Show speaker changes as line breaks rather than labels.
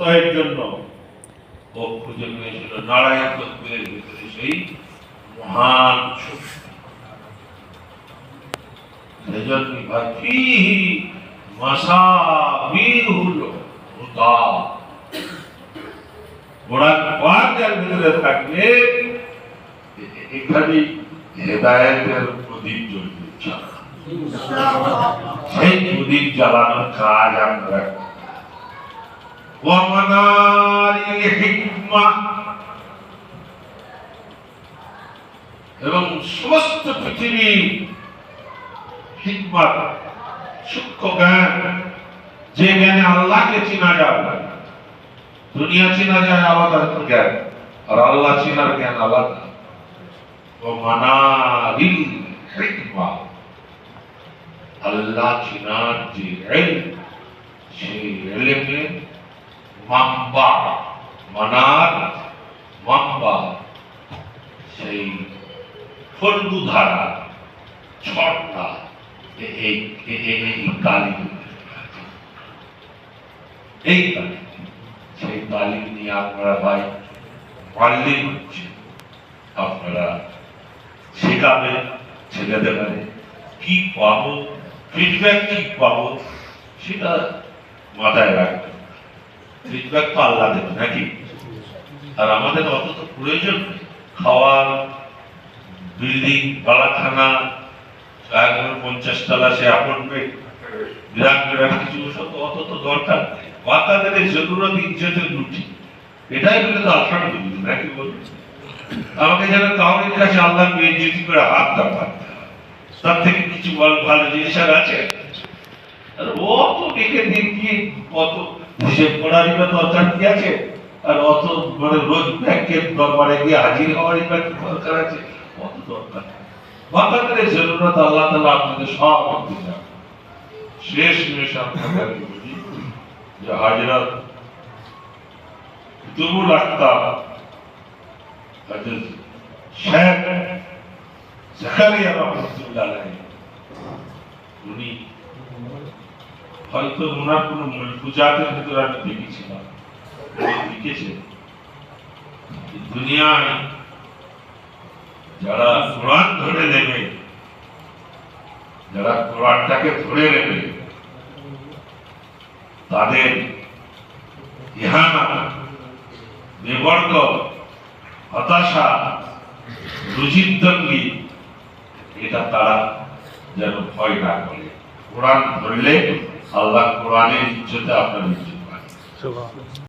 প্রত্যয়ের জন্য ও খুঁজে পেয়েছিল নারায়ণ তত্ত্বের ভিতরে সেই মহান শক্তি। সেজন্য ভাবি মাসাবিহুল হুদা, কোরআন পাকের ভিতরে থাকলে এখানে হেদায়েতের প্রদীপ জ্বলবে ইনশাআল্লাহ। সেই প্রদীপ জ্বালানোর কাজ আমরা ওয়ামানারিল হিকমা, এবং সমস্ত পৃথিবী হিকমত সূক্ষ্ম জ্ঞান, যে জ্ঞানে আল্লাহকে চেনা যায়। দুনিয়া চেনা যায় আলাদা জ্ঞান, আর আল্লাহ চেনার জ্ঞান আলাদা। ওয়ামানারিল হিকমা, আল্লাহ চেনার যে ইলম, সেই ইলমে মাম্বা, মানার মাম্বা, সেই ফলগুধারা ঝর্ণা, এই কালী, এই কালী, সেই কালী নিয়ে আপনারা ভাই পারলে হচ্ছে, আপনারা শেখাবেন ছেলেদের কি পাবো, ফিডব্যাক কি পাবো, সেটা মাথায় রাখবেন। ফিডব্যাক তো আল্লাহ দেবে নাকি, আর আমাদের অত তো প্রয়োজন নেই। খাওয়ার, বিল্ডিং, বালাখানা, 50 তলা সে অ্যাপার্টমেন্ট, বিরাট বিরাট কিছু, অত তো দরকার নেই। বাচ্চাদের জরুরত ইজ্জতের রুটি, এটাই বলে তো আলহামদুলিল্লাহ নাকি বলুন। আমাকে যেন কাউরের কাছে আল্লাহ বেইজ্জতি করে হাত কাঁপাতে, তার থেকে কিছু ভালো জিনিস আর আছে? আর অত ডেকে দিয়ে কত হিসেব করারই বা দরকার কি আছে? আর অত মানে রোজ ব্যাংকের দরবারে গিয়ে হাজির হওয়ারই বা কি দরকার আছে? অত দরকার বাচ্চাদের জরুরত আল্লাহ তাআলা আপনাদের সব দিতে। শেষ মেশ আপনাদের বলি যে হযরত কুতুবুল আখতার হযরত শেখ জাকারিয়া রাহমাতুল্লাহ আলাইহি, উনি হয়তো ওনার কোনো মুলফুজাতের ভিতরে আমি দেখেছিলাম, লিখেছেন দুনিয়ায় যারা কোরআন ধরে নেবে, যারা কোরআনটাকে ধরে নেবে, তাদের ইহানা, বিবর্গ, হতাশা, রুজিদ্দঙ্গি, এটা তারা যেন ভয় না করে। কোরআন ধরলে আল্লাহ কোরআনের ইজ্জতে আপনার ইজ্জত পায়।